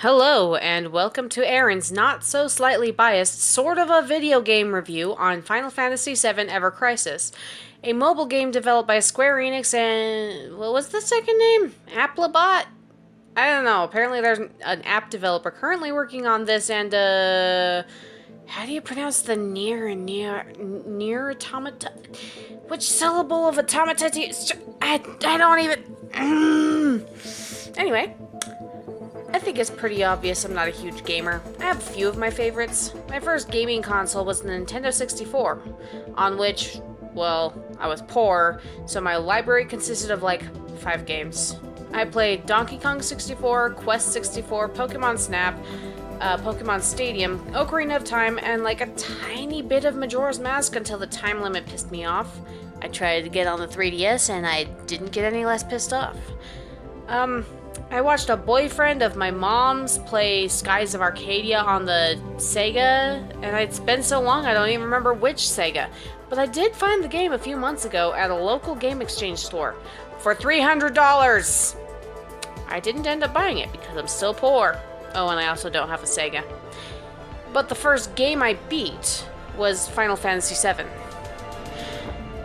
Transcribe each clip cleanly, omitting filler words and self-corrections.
Hello, and welcome to Aaron's not so slightly biased, sort of a video game review on Final Fantasy VII Ever Crisis, a mobile game developed by Square Enix and. What was the second name? Applebot? I don't know. Apparently, there's an app developer currently working on this, and, how do you pronounce the near automata? Which syllable of automata do you. I don't even. Anyway. I think it's pretty obvious I'm not a huge gamer. I have a few of my favorites. My first gaming console was the Nintendo 64, on which, well, I was poor, so my library consisted of like 5 games. I played Donkey Kong 64, Quest 64, Pokemon Snap, Pokemon Stadium, Ocarina of Time, and like a tiny bit of Majora's Mask until the time limit pissed me off. I tried to get on the 3DS and I didn't get any less pissed off. I watched a boyfriend of my mom's play Skies of Arcadia on the Sega, and it's been so long I don't even remember which Sega. But I did find the game a few months ago at a local game exchange store for $300. I didn't end up buying it because I'm still poor. Oh, and I also don't have a Sega. But the first game I beat was Final Fantasy VII.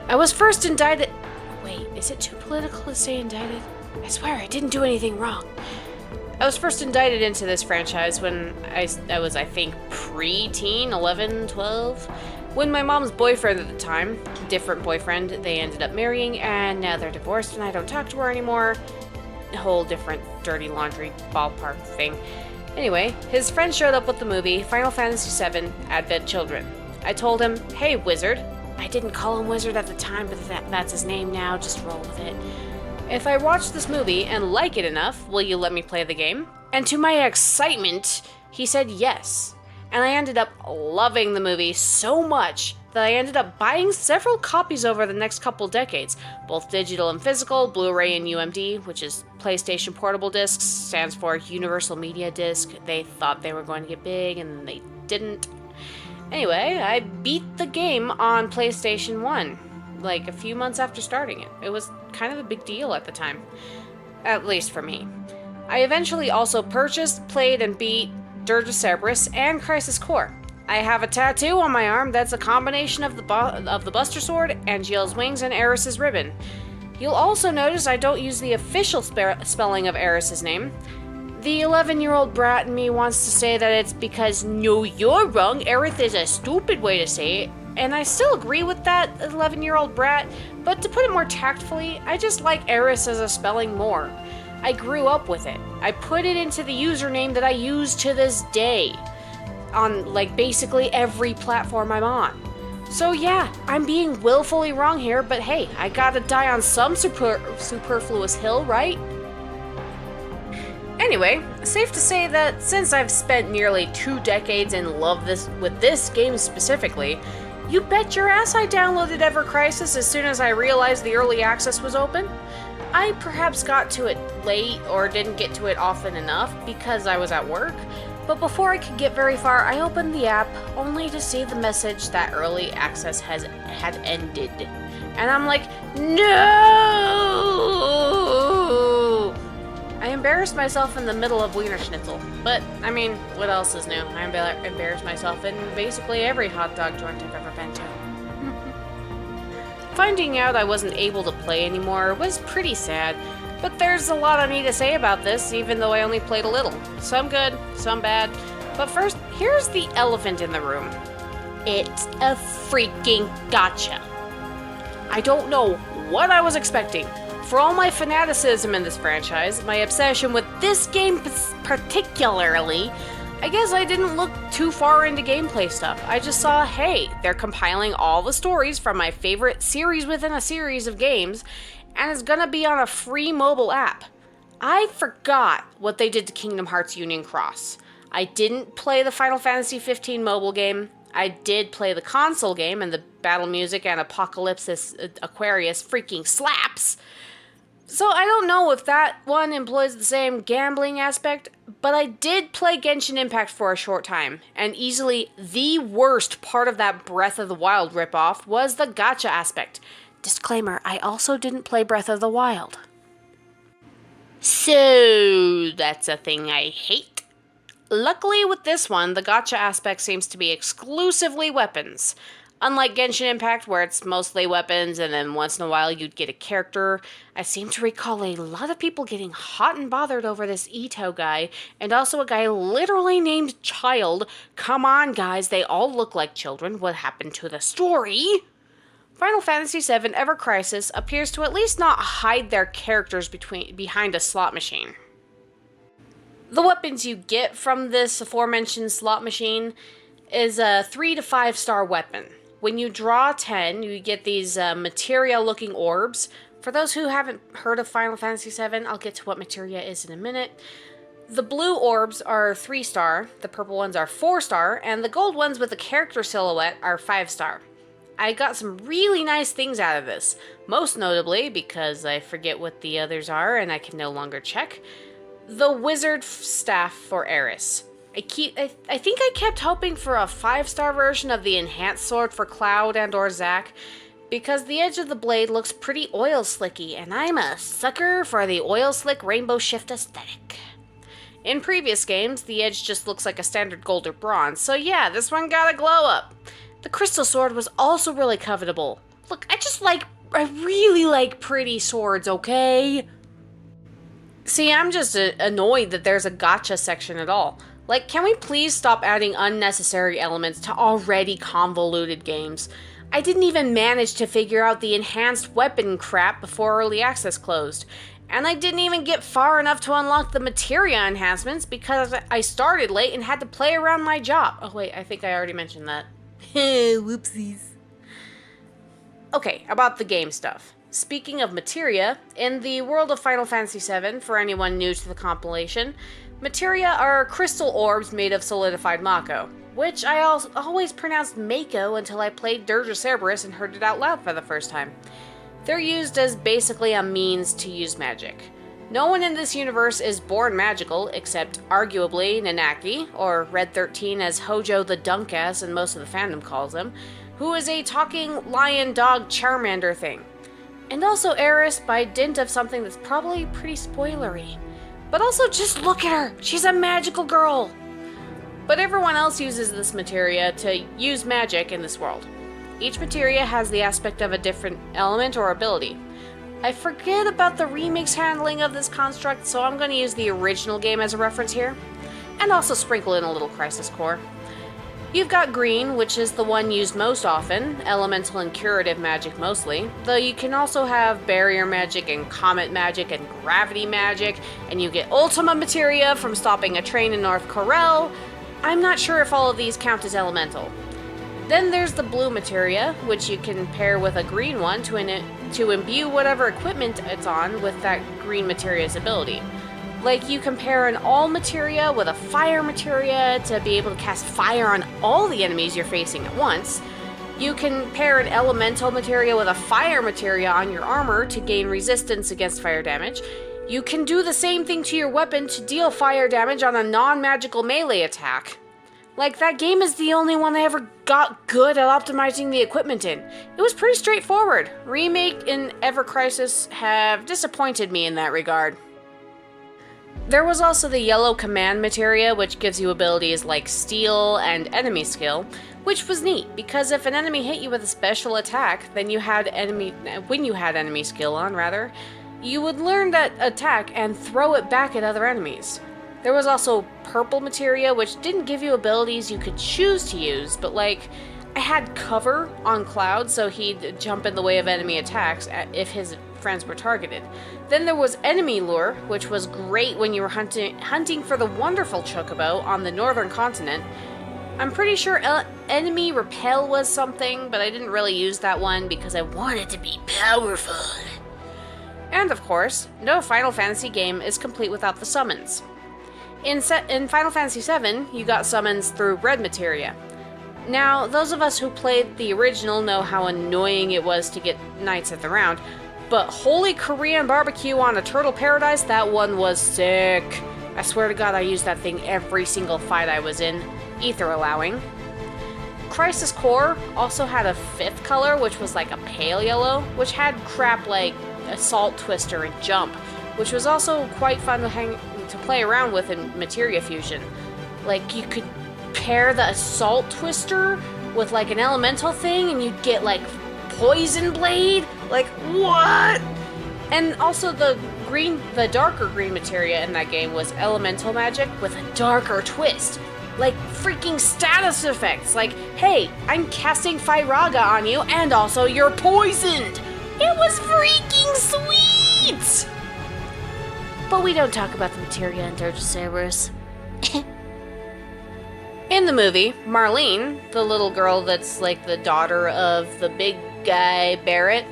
I was first indicted... Wait, is it too political to say indicted? I swear I didn't do anything wrong. I was first indicted into this franchise when I was, I think, pre-teen, 11, 12. When my mom's boyfriend at the time, different boyfriend, they ended up marrying, and now they're divorced and I don't talk to her anymore. A whole different dirty laundry ballpark thing. Anyway, his friend showed up with the movie Final Fantasy VII Advent Children. I told him, hey, wizard. I didn't call him wizard at the time, but that's his name now, just roll with it. If I watch this movie and like it enough, will you let me play the game? And to my excitement, he said yes. And I ended up loving the movie so much that I ended up buying several copies over the next couple decades, both digital and physical, Blu-ray and UMD, which is PlayStation Portable Discs, stands for Universal Media Disc. They thought they were going to get big, and they didn't. Anyway, I beat the game on PlayStation 1. Like a few months after starting it. It was kind of a big deal at the time. At least for me. I eventually also purchased, played, and beat Dirge of Cerberus and Crisis Core. I have a tattoo on my arm that's a combination of the Buster Sword, Angeal's wings, and Aeris' ribbon. You'll also notice I don't use the official spelling of Aeris' name. The 11-year-old brat in me wants to say that it's because, no, you're wrong, Aerith is a stupid way to say it. And I still agree with that 11-year-old brat, but to put it more tactfully, I just like Aeris as a spelling more. I grew up with it. I put it into the username that I use to this day, on like basically every platform I'm on. So yeah, I'm being willfully wrong here, but hey, I gotta die on some superfluous hill, right? Anyway, safe to say that since I've spent nearly 2 decades in love with this game specifically, you bet your ass I downloaded Ever Crisis as soon as I realized the early access was open. I perhaps got to it late or didn't get to it often enough because I was at work, but before I could get very far, I opened the app only to see the message that early access had ended. And I'm like, no! I embarrassed myself in the middle of Wiener Schnitzel, but, I mean, what else is new? I embarrassed myself in basically every hot dog joint I've ever been to. Finding out I wasn't able to play anymore was pretty sad, but there's a lot I need to say about this, even though I only played a little. Some good, some bad. But first, here's the elephant in the room. It's a freaking gacha. I don't know what I was expecting. For all my fanaticism in this franchise, my obsession with this game particularly, I guess I didn't look too far into gameplay stuff. I just saw, hey, they're compiling all the stories from my favorite series within a series of games, and it's gonna be on a free mobile app. I forgot what they did to Kingdom Hearts Union Cross. I didn't play the Final Fantasy 15 mobile game. I did play the console game, and the battle music and Apocalypse Aquarius freaking slaps. So I don't know if that one employs the same gambling aspect, but I did play Genshin Impact for a short time, and easily the worst part of that Breath of the Wild ripoff was the gacha aspect. Disclaimer, I also didn't play Breath of the Wild. So that's a thing I hate. Luckily with this one, the gacha aspect seems to be exclusively weapons. Unlike Genshin Impact, where it's mostly weapons and then once in a while you'd get a character, I seem to recall a lot of people getting hot and bothered over this Ito guy, and also a guy literally named Child. Come on, guys, they all look like children. What happened to the story? Final Fantasy VII Ever Crisis appears to at least not hide their characters behind a slot machine. The weapons you get from this aforementioned slot machine is a 3 to 5 star weapon. When you draw 10, you get these materia-looking orbs. For those who haven't heard of Final Fantasy VII, I'll get to what materia is in a minute. The blue orbs are 3 star, the purple ones are 4 star, and the gold ones with the character silhouette are 5 star. I got some really nice things out of this, most notably, because I forget what the others are and I can no longer check, the wizard staff for Aeris. I think I kept hoping for a 5-star version of the enhanced sword for Cloud and or Zack, because the edge of the blade looks pretty oil slicky, and I'm a sucker for the oil slick rainbow shift aesthetic. In previous games, the edge just looks like a standard gold or bronze, so yeah, this one got a glow up. The crystal sword was also really covetable. Look, I really like pretty swords, okay? See, I'm just annoyed that there's a gacha section at all. Like, can we please stop adding unnecessary elements to already convoluted games? I didn't even manage to figure out the enhanced weapon crap before early access closed. And I didn't even get far enough to unlock the materia enhancements because I started late and had to play around my job. Oh wait, I think I already mentioned that. Whoopsies. Okay, about the game stuff. Speaking of materia, in the world of Final Fantasy VII, for anyone new to the compilation, materia are crystal orbs made of solidified Mako, which I always pronounced Mako until I played Dirge of Cerberus and heard it out loud for the first time. They're used as basically a means to use magic. No one in this universe is born magical, except arguably Nanaki, or Red 13 as Hojo the Dunkass and most of the fandom calls him, who is a talking lion dog Charmander thing. And also Aeris by dint of something that's probably pretty spoilery. But also just look at her! She's a magical girl! But everyone else uses this materia to use magic in this world. Each materia has the aspect of a different element or ability. I forget about the remake's handling of this construct, so I'm going to use the original game as a reference here, and also sprinkle in a little Crisis Core. You've got green, which is the one used most often, elemental and curative magic mostly, though you can also have barrier magic and comet magic and gravity magic, and you get Ultima materia from stopping a train in North Corel. I'm not sure if all of these count as elemental. Then there's the blue materia, which you can pair with a green one to imbue whatever equipment it's on with that green materia's ability. Like, you can pair an all materia with a fire materia to be able to cast fire on all the enemies you're facing at once. You can pair an elemental materia with a fire materia on your armor to gain resistance against fire damage. You can do the same thing to your weapon to deal fire damage on a non-magical melee attack. Like, that game is the only one I ever got good at optimizing the equipment in. It was pretty straightforward. Remake and Ever Crisis have disappointed me in that regard. There was also the yellow command materia, which gives you abilities like steal and enemy skill, which was neat, because if an enemy hit you with a special attack, then when you had enemy skill on, you would learn that attack and throw it back at other enemies. There was also purple materia, which didn't give you abilities you could choose to use, but like, I had cover on Cloud, so he'd jump in the way of enemy attacks if his friends were targeted. Then there was enemy lure, which was great when you were hunting for the wonderful chocobo on the northern continent. I'm pretty sure enemy repel was something, but I didn't really use that one because I wanted to be powerful. And of course, no Final Fantasy game is complete without the summons. In Final Fantasy VII, you got summons through red materia. Now, those of us who played the original know how annoying it was to get Knights at the Round, but holy Korean barbecue on a Turtle Paradise, that one was sick. I swear to God I used that thing every single fight I was in, ether allowing. Crisis Core also had a 5th color, which was like a pale yellow, which had crap like Assault Twister and Jump, which was also quite fun to play around with in Materia Fusion. Like, you could pair the Assault Twister with, like, an elemental thing, and you'd get, like, Poison Blade? Like, what? And also the darker green materia in that game was elemental magic with a darker twist. Like, freaking status effects. Like, hey, I'm casting Firaga on you, and also you're poisoned. It was freaking sweet! But we don't talk about the materia in Dirge Aeris. In the movie, Marlene, the little girl that's like the daughter of the big guy Barrett,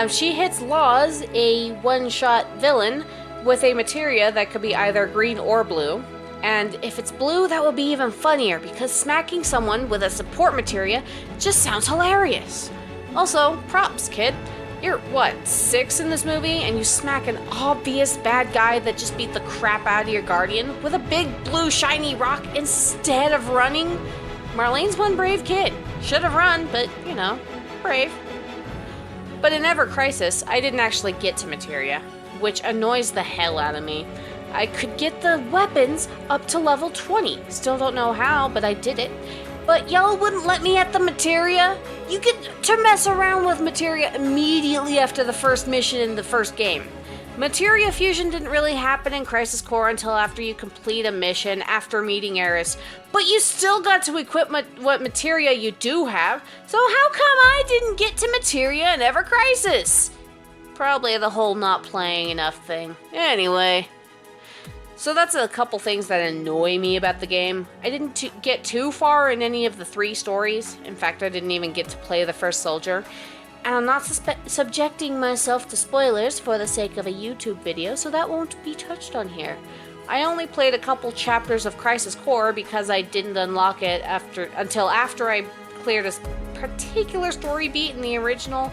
she hits Laws, a one-shot villain, with a materia that could be either green or blue. And if it's blue, that would be even funnier, because smacking someone with a support materia just sounds hilarious. Also, props, kid. You're, what, 6 in this movie, and you smack an obvious bad guy that just beat the crap out of your guardian with a big blue shiny rock instead of running? Marlene's one brave kid. Should have run, but, you know, brave. But in Ever Crisis, I didn't actually get to materia, which annoys the hell out of me. I could get the weapons up to level 20. Still don't know how, but I did it. But y'all wouldn't let me at the materia? You get to mess around with materia immediately after the first mission in the first game. Materia fusion didn't really happen in Crisis Core until after you complete a mission after meeting Aeris, but you still got to equip what materia you do have, so how come I didn't get to materia in Ever Crisis? Probably the whole not playing enough thing. Anyway. So that's a couple things that annoy me about the game. I didn't get too far in any of the 3 stories. In fact, I didn't even get to play the first soldier. And I'm not subjecting myself to spoilers for the sake of a YouTube video, so that won't be touched on here. I only played a couple chapters of Crisis Core because I didn't unlock it until after I cleared a particular story beat in the original.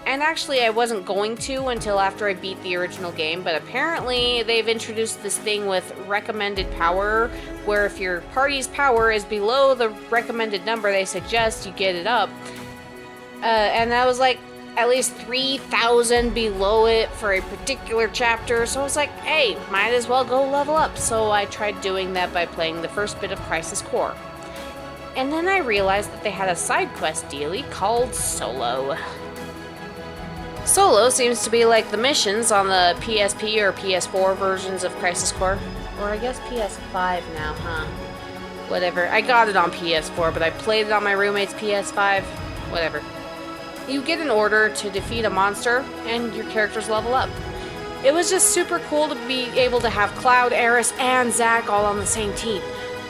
And actually, I wasn't going to until after I beat the original game, but apparently they've introduced this thing with recommended power, where if your party's power is below the recommended number they suggest, you get it up. And I was like at least 3,000 below it for a particular chapter, so I was like, hey, might as well go level up. So I tried doing that by playing the first bit of Crisis Core. And then I realized that they had a side quest dealie called Solo. Solo seems to be like the missions on the PSP or PS4 versions of Crisis Core. Or I guess PS5 now, huh? Whatever. I got it on PS4, but I played it on my roommate's PS5. Whatever. You get an order to defeat a monster, and your characters level up. It was just super cool to be able to have Cloud, Aeris, and Zack all on the same team.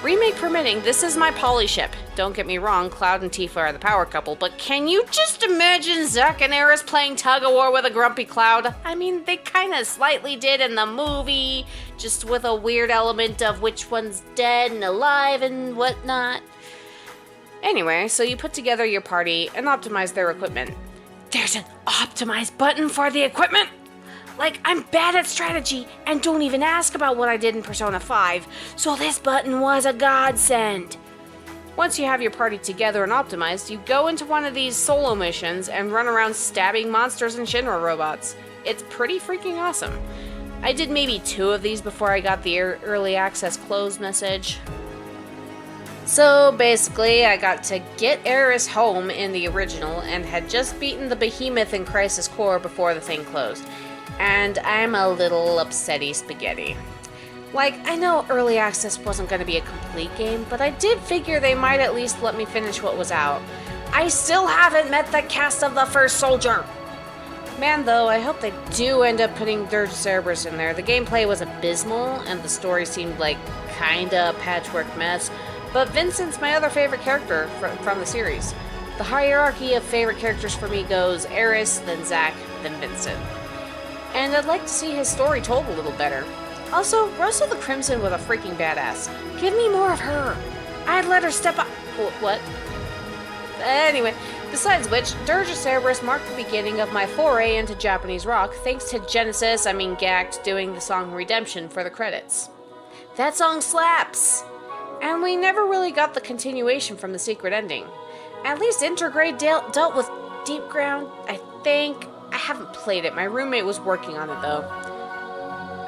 Remake permitting, this is my poly ship. Don't get me wrong, Cloud and Tifa are the power couple, but can you just imagine Zack and Aeris playing tug-of-war with a grumpy Cloud? I mean, they kinda slightly did in the movie, just with a weird element of which one's dead and alive and whatnot. Anyway, so you put together your party and optimize their equipment. There's an optimize button for the equipment? Like, I'm bad at strategy and don't even ask about what I did in Persona 5, so this button was a godsend. Once you have your party together and optimized, you go into one of these solo missions and run around stabbing monsters and Shinra robots. It's pretty freaking awesome. I did maybe 2 of these before I got the early access closed message. So basically, I got to get Aeris home in the original and had just beaten the behemoth in Crisis Core before the thing closed. And I'm a little upsetty spaghetti. Like, I know early access wasn't going to be a complete game, but I did figure they might at least let me finish what was out. I still haven't met the cast of the first soldier! Man, though, I hope they do end up putting Dirge Cerberus in there. The gameplay was abysmal, and the story seemed like kinda a patchwork mess, but Vincent's my other favorite character from the series. The hierarchy of favorite characters for me goes Aeris, then Zack, then Vincent. And I'd like to see his story told a little better. Also, Rosa the Crimson was a freaking badass. Give me more of her. I'd let her step up. What? Anyway, besides which, Dirge Cerberus marked the beginning of my foray into Japanese rock, thanks to Gact doing the song Redemption for the credits. That song slaps! And we never really got the continuation from the secret ending. At least Intergrade dealt with Deep Ground, I think. I haven't played it. My roommate was working on it, though.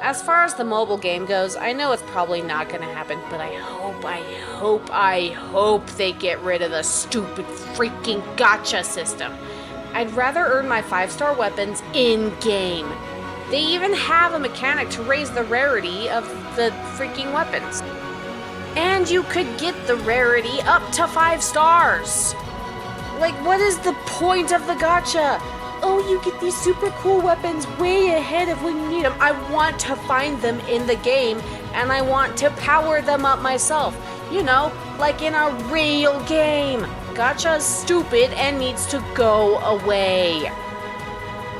As far as the mobile game goes, I know it's probably not going to happen, but I hope they get rid of the stupid freaking gacha system. I'd rather earn my 5-star weapons in-game. They even have a mechanic to raise the rarity of the freaking weapons. And you could get the rarity up to 5 stars. Like, what is the point of the gacha? Oh, you get these super cool weapons way ahead of when you need them. I want to find them in the game, and I want to power them up myself. You know, like in a real game. Gacha's stupid and needs to go away.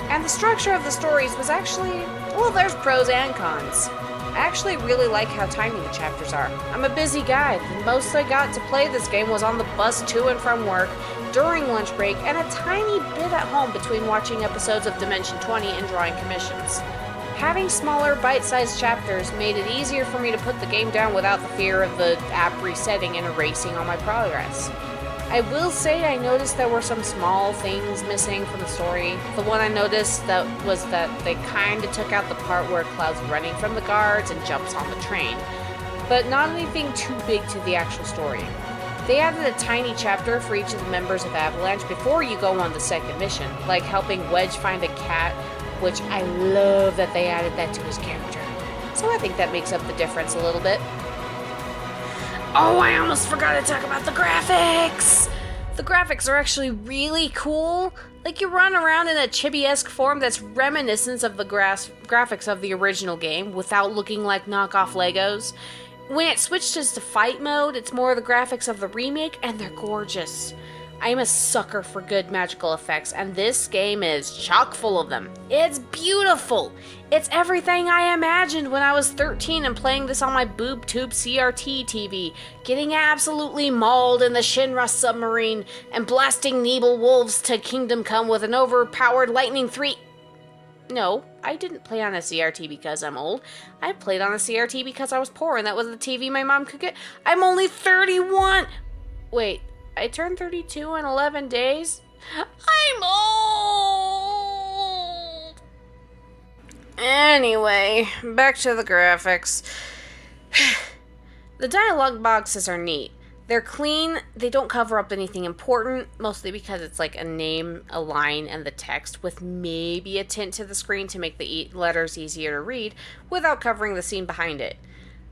And the structure of the stories was actually, well, there's pros and cons. I actually really like how tiny the chapters are. I'm a busy guy. The most I got to play this game was on the bus to and from work, during lunch break, and a tiny bit at home between watching episodes of Dimension 20 and drawing commissions. Having smaller, bite-sized chapters made it easier for me to put the game down without the fear of the app resetting and erasing all my progress. I will say I noticed there were some small things missing from the story. The one I noticed was that they kinda took out the part where Cloud's running from the guards and jumps on the train, but not anything too big to the actual story. They added a tiny chapter for each of the members of Avalanche before you go on the second mission, like helping Wedge find a cat, which I love that they added that to his character. So I think that makes up the difference a little bit. Oh, I almost forgot to talk about the graphics! The graphics are actually really cool. Like, you run around in a chibi-esque form that's reminiscent of the graphics of the original game without looking like knockoff Legos. When it switches to fight mode, it's more the graphics of the remake, and they're gorgeous. I'm a sucker for good magical effects, and this game is chock full of them. It's beautiful! It's everything I imagined when I was 13 and playing this on my boob tube CRT TV, getting absolutely mauled in the Shinra submarine, and blasting Nebel wolves to Kingdom Come with an overpowered Lightning 3... No, I didn't play on a CRT because I'm old. I played on a CRT because I was poor, and that was the TV my mom could get. I'm only 31! Wait, I turned 32 in 11 days? I'm old! Anyway, back to the graphics. The dialogue boxes are neat. They're clean, they don't cover up anything important, mostly because it's like a name, a line, and the text, with maybe a tint to the screen to make the letters easier to read, without covering the scene behind it.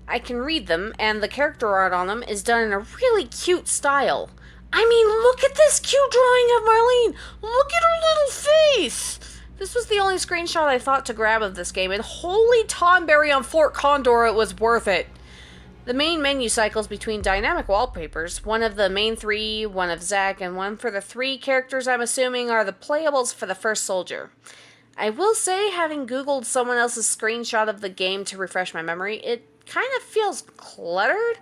I can read them, and the character art on them is done in a really cute style. I mean, look at this cute drawing of Marlene! Look at her little face! This was the only screenshot I thought to grab of this game, and holy Tonberry on Fort Condor, it was worth it! The main menu cycles between dynamic wallpapers, one of the main 3, one of Zack, and one for the 3 characters I'm assuming are the playables for the first soldier. I will say, having Googled someone else's screenshot of the game to refresh my memory, it kind of feels cluttered.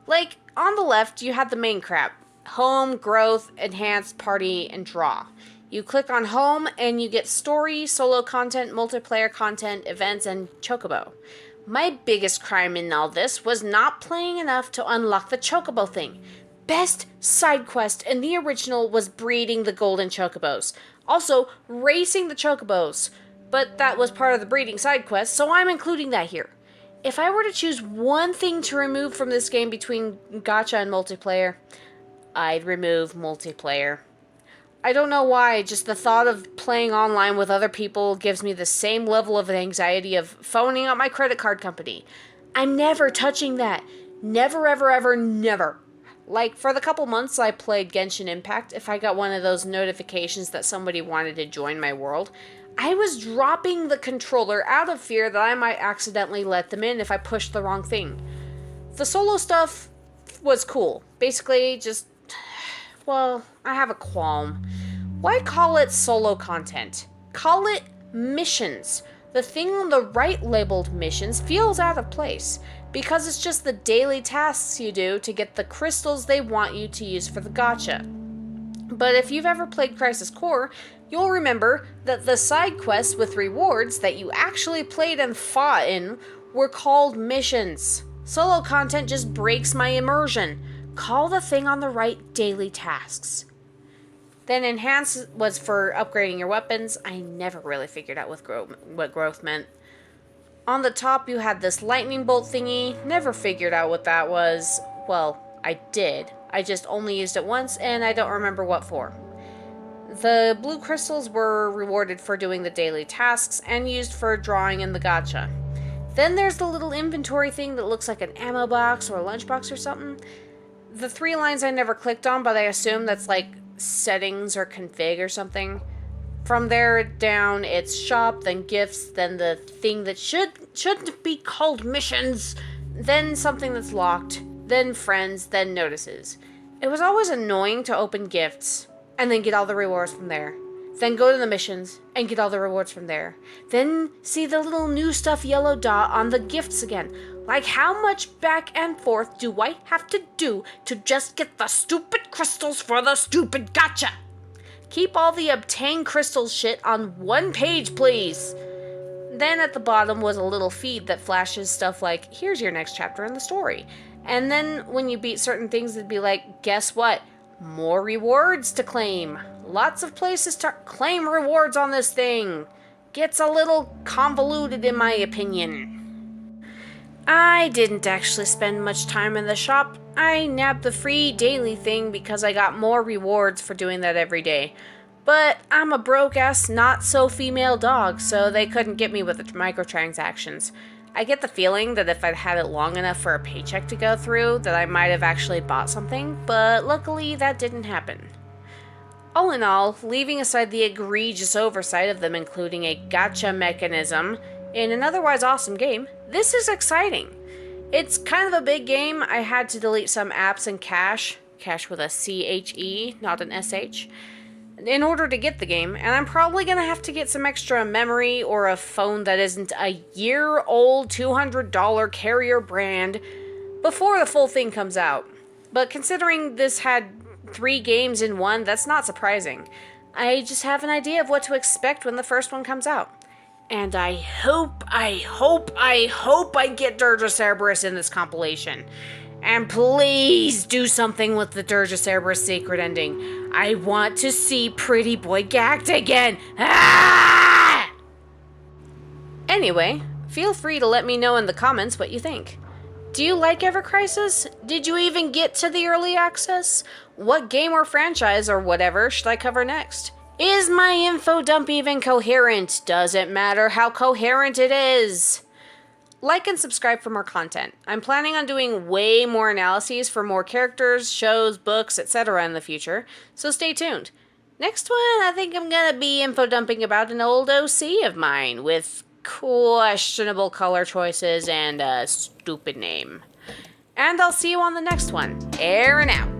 Like, on the left, you have the main crap. Home, growth, enhance, party, and draw. You click on home, and you get story, solo content, multiplayer content, events, and chocobo. My biggest crime in all this was not playing enough to unlock the chocobo thing. Best side quest in the original was breeding the golden chocobos. Also, racing the chocobos. But that was part of the breeding side quest, so I'm including that here. If I were to choose one thing to remove from this game between gacha and multiplayer, I'd remove multiplayer. I don't know why, just the thought of playing online with other people gives me the same level of anxiety of phoning up my credit card company. I'm never touching that. Never, ever, ever, never. Like, for the couple months I played Genshin Impact, if I got one of those notifications that somebody wanted to join my world, I was dropping the controller out of fear that I might accidentally let them in if I pushed the wrong thing. The solo stuff was cool. Basically, just... well, I have a qualm. Why call it solo content? Call it missions. The thing on the right labeled missions feels out of place, because it's just the daily tasks you do to get the crystals they want you to use for the gacha. But if you've ever played Crisis Core, you'll remember that the side quests with rewards that you actually played and fought in were called missions. Solo content just breaks my immersion. Call the thing on the right daily tasks. Then enhance was for upgrading your weapons. I never really figured out what growth meant. On the top, you had this lightning bolt thingy. Never figured out what that was. Well, I did. I just only used it once, and I don't remember what for. The blue crystals were rewarded for doing the daily tasks and used for drawing in the gacha. Then there's the little inventory thing that looks like an ammo box or a lunchbox or something. The 3 lines I never clicked on, but I assume that's like settings or config or something. From there down, it's shop, then gifts, then the thing that shouldn't be called missions, then something that's locked, then friends, then notices. It was always annoying to open gifts and then get all the rewards from there. Then go to the missions and get all the rewards from there. Then see the little new stuff yellow dot on the gifts again. Like, how much back and forth do I have to do to just get the stupid crystals for the stupid gacha? Keep all the obtain crystals shit on one page, please. Then at the bottom was a little feed that flashes stuff like, here's your next chapter in the story. And then when you beat certain things, it'd be like, guess what? More rewards to claim. Lots of places to claim rewards on this thing. Gets a little convoluted in my opinion. I didn't actually spend much time in the shop. I nabbed the free daily thing because I got more rewards for doing that every day. But I'm a broke-ass, not-so-female dog, so they couldn't get me with the microtransactions. I get the feeling that if I'd had it long enough for a paycheck to go through, that I might have actually bought something, but luckily that didn't happen. All in all, leaving aside the egregious oversight of them including a gacha mechanism in an otherwise awesome game, this is exciting. It's kind of a big game. I had to delete some apps and cache with a C-H-E, not an S-H, in order to get the game, and I'm probably going to have to get some extra memory or a phone that isn't a year-old $200 carrier brand before the full thing comes out. But considering this had 3 games in one, that's not surprising. I just have an idea of what to expect when the first one comes out. And I hope I get Dirge Cerberus in this compilation. And please do something with the Dirge Cerberus secret ending. I want to see Pretty Boy gagged again. Ah! Anyway, feel free to let me know in the comments what you think. Do you like Ever Crisis? Did you even get to the early access? What game or franchise or whatever should I cover next? Is my info dump even coherent? Does it matter how coherent it is? Like and subscribe for more content. I'm planning on doing way more analyses for more characters, shows, books, etc. in the future, so stay tuned. Next one, I think I'm gonna be info dumping about an old OC of mine with questionable color choices and a stupid name. And I'll see you on the next one. Aaron out.